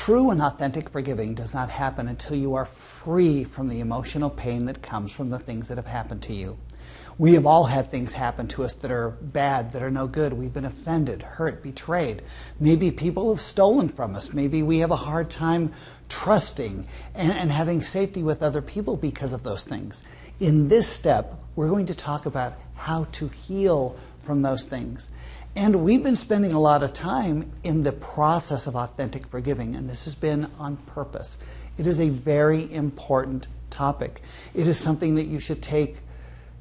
True and authentic forgiving does not happen until you are free from the emotional pain that comes from the things that have happened to you. We have all had things happen to us that are bad, that are no good. We've been offended, hurt, betrayed. Maybe people have stolen from us. Maybe we have a hard time trusting and having safety with other people because of those things. In this step, we're going to talk about how to heal from those things. And we've been spending a lot of time in the process of authentic forgiving, and this has been on purpose. It is a very important topic. It is something that you should take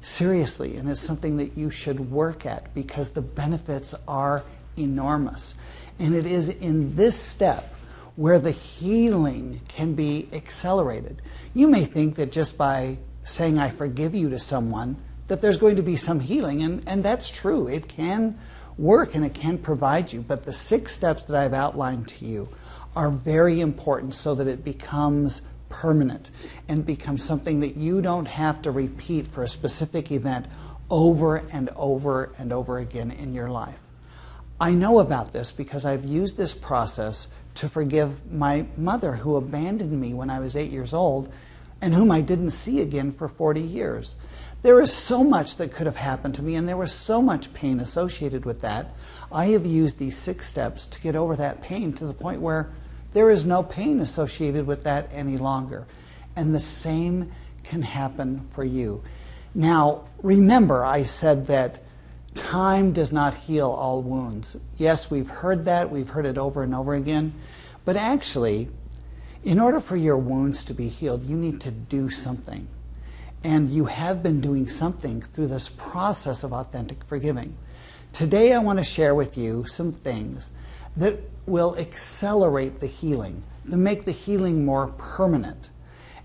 seriously, and it's something that you should work at because the benefits are enormous. And it is in this step where the healing can be accelerated. You may think that just by saying I forgive you to someone that there's going to be some healing, and that's true. It can work and it can provide you, but the 6 steps that I've outlined to you are very important so that it becomes permanent and becomes something that you don't have to repeat for a specific event over and over and over again in your life. I know about this because I've used this process to forgive my mother who abandoned me when I was 8 years old and whom I didn't see again for 40 years. There is so much that could have happened to me, and there was so much pain associated with that. I have used these 6 steps to get over that pain to the point where there is no pain associated with that any longer. And the same can happen for you. Now, remember, I said that time does not heal all wounds. Yes, we've heard that. We've heard it over and over again. But actually, in order for your wounds to be healed, you need to do something. And you have been doing something through this process of authentic forgiving. Today I want to share with you some things that will accelerate the healing, to make the healing more permanent,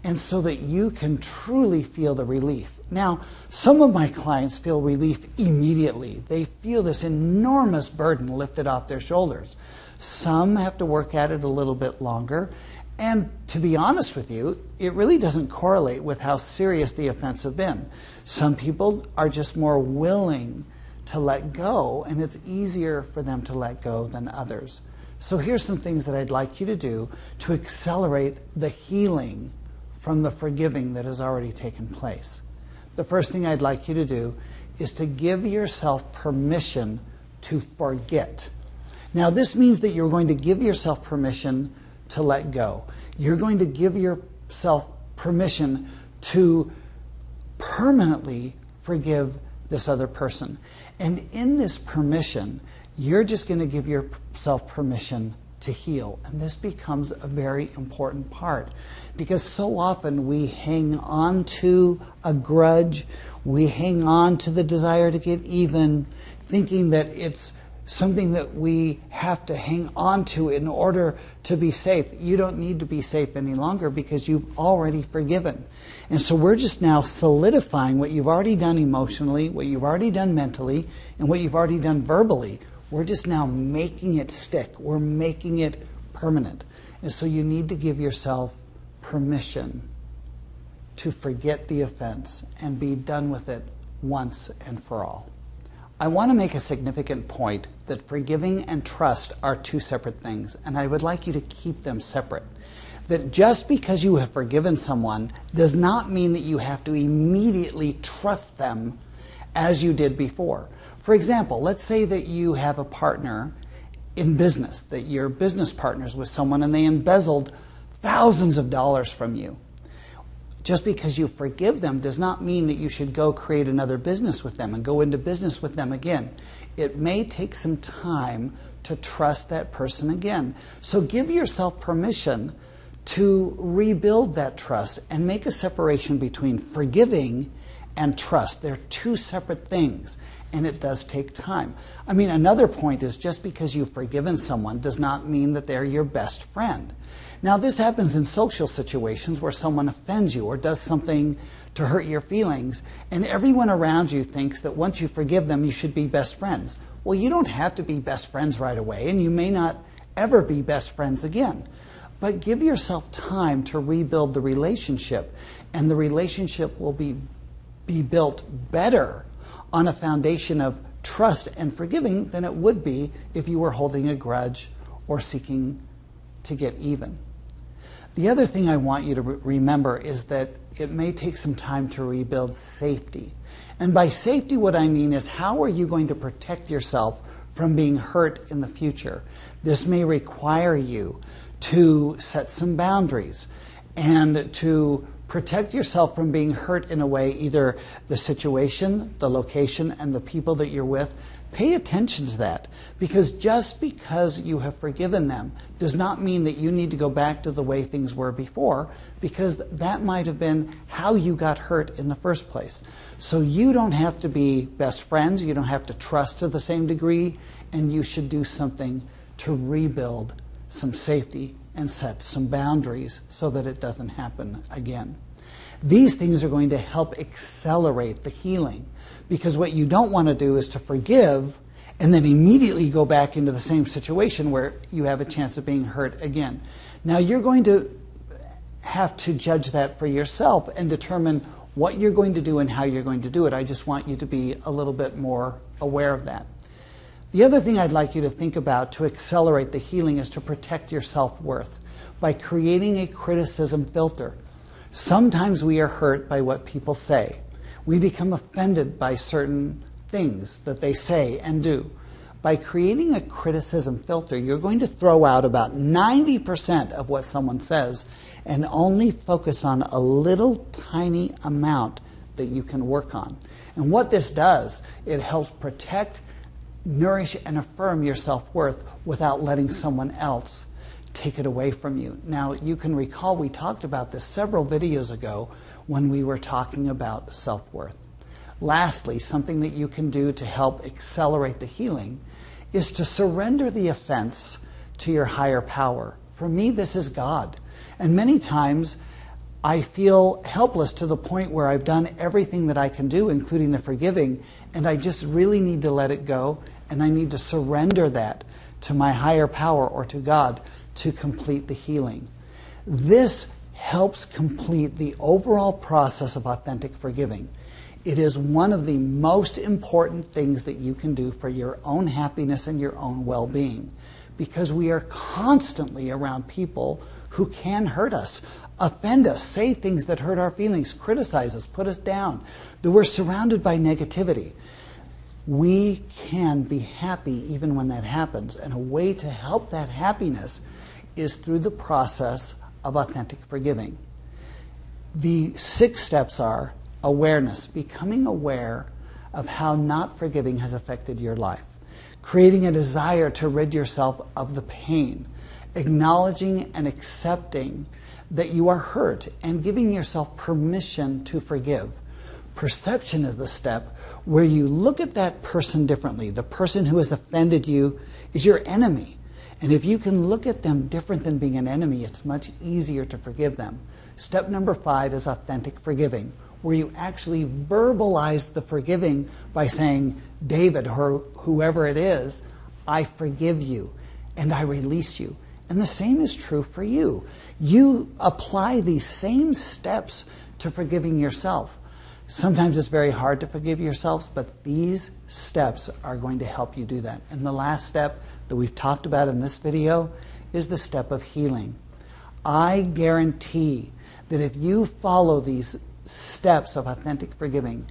and so that you can truly feel the relief. Now, some of my clients feel relief immediately. They feel this enormous burden lifted off their shoulders. Some have to work at it a little bit longer. And to be honest with you, it really doesn't correlate with how serious the offense have been. Some people are just more willing to let go, and it's easier for them to let go than others. So here's some things that I'd like you to do to accelerate the healing from the forgiving that has already taken place. The first thing I'd like you to do is to give yourself permission to forget. Now, this means that you're going to give yourself permission to let go. You're going to give yourself permission to permanently forgive this other person. And in this permission, you're just going to give yourself permission to heal. And this becomes a very important part because so often we hang on to a grudge, we hang on to the desire to get even, thinking that it's something that we have to hang on to in order to be safe. You don't need to be safe any longer because you've already forgiven. And so we're just now solidifying what you've already done emotionally, what you've already done mentally, and what you've already done verbally. We're just now making it stick. We're making it permanent. And so you need to give yourself permission to forget the offense and be done with it once and for all. I want to make a significant point that forgiving and trust are 2 separate things, and I would like you to keep them separate. That just because you have forgiven someone does not mean that you have to immediately trust them as you did before. For example, let's say that you have a partner in business, that you're business partners with someone and they embezzled thousands of dollars from you. Just because you forgive them does not mean that you should go create another business with them and go into business with them again. It may take some time to trust that person again. So give yourself permission to rebuild that trust and make a separation between forgiving and trust. They're 2 separate things, and it does take time. I mean, another point is just because you've forgiven someone does not mean that they're your best friend. Now, this happens in social situations where someone offends you or does something to hurt your feelings, and everyone around you thinks that once you forgive them, you should be best friends. Well, you don't have to be best friends right away, and you may not ever be best friends again. But give yourself time to rebuild the relationship, and the relationship will be built better on a foundation of trust and forgiving than it would be if you were holding a grudge or seeking to get even. The other thing I want you to remember is that it may take some time to rebuild safety. And by safety, what I mean is, how are you going to protect yourself from being hurt in the future? This may require you to set some boundaries and to protect yourself from being hurt in a way, either the situation, the location, and the people that you're with. Pay attention to that, because just because you have forgiven them does not mean that you need to go back to the way things were before, because that might have been how you got hurt in the first place. So you don't have to be best friends, you don't have to trust to the same degree, and you should do something to rebuild some safety and set some boundaries so that it doesn't happen again. These things are going to help accelerate the healing, because what you don't want to do is to forgive and then immediately go back into the same situation where you have a chance of being hurt again. Now, you're going to have to judge that for yourself and determine what you're going to do and how you're going to do it. I just want you to be a little bit more aware of that. The other thing I'd like you to think about to accelerate the healing is to protect your self-worth by creating a criticism filter. Sometimes we are hurt by what people say. We become offended by certain things that they say and do. By creating a criticism filter, you're going to throw out about 90% of what someone says and only focus on a little tiny amount that you can work on. And what this does, it helps protect, nourish, and affirm your self-worth without letting someone else take it away from you. Now, you can recall we talked about this several videos ago when we were talking about self-worth. Lastly, something that you can do to help accelerate the healing is to surrender the offense to your higher power. For me, this is God. And many times I feel helpless to the point where I've done everything that I can do, including the forgiving, and I just really need to let it go, and I need to surrender that to my higher power or to God to complete the healing. This helps complete the overall process of authentic forgiving. It is one of the most important things that you can do for your own happiness and your own well-being, because we are constantly around people who can hurt us, offend us, say things that hurt our feelings, criticize us, put us down, that we're surrounded by negativity. We can be happy even when that happens, and a way to help that happiness is through the process of authentic forgiving. The 6 steps are awareness, becoming aware of how not forgiving has affected your life, creating a desire to rid yourself of the pain, acknowledging and accepting that you are hurt, and giving yourself permission to forgive. Perception is the step where you look at that person differently. The person who has offended you is your enemy. And if you can look at them different than being an enemy, it's much easier to forgive them. Step number 5 is authentic forgiving, where you actually verbalize the forgiving by saying, David, or whoever it is, I forgive you and I release you. And the same is true for you. You apply these same steps to forgiving yourself. Sometimes it's very hard to forgive yourselves, but these steps are going to help you do that. And the last step that we've talked about in this video is the step of healing. I guarantee that if you follow these steps of authentic forgiving,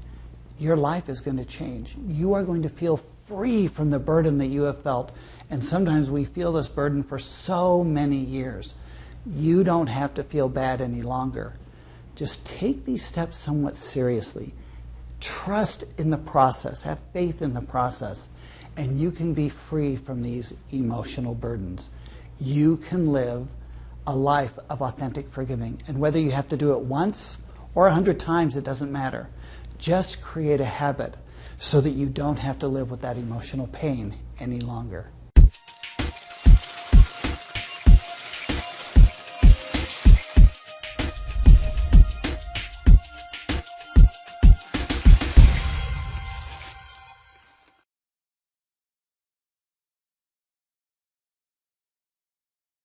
your life is going to change. You are going to feel free from the burden that you have felt. And sometimes we feel this burden for so many years. You don't have to feel bad any longer. Just take these steps somewhat seriously. Trust in the process. Have faith in the process. And you can be free from these emotional burdens. You can live a life of authentic forgiving. And whether you have to do it once or 100 times, it doesn't matter. Just create a habit so that you don't have to live with that emotional pain any longer.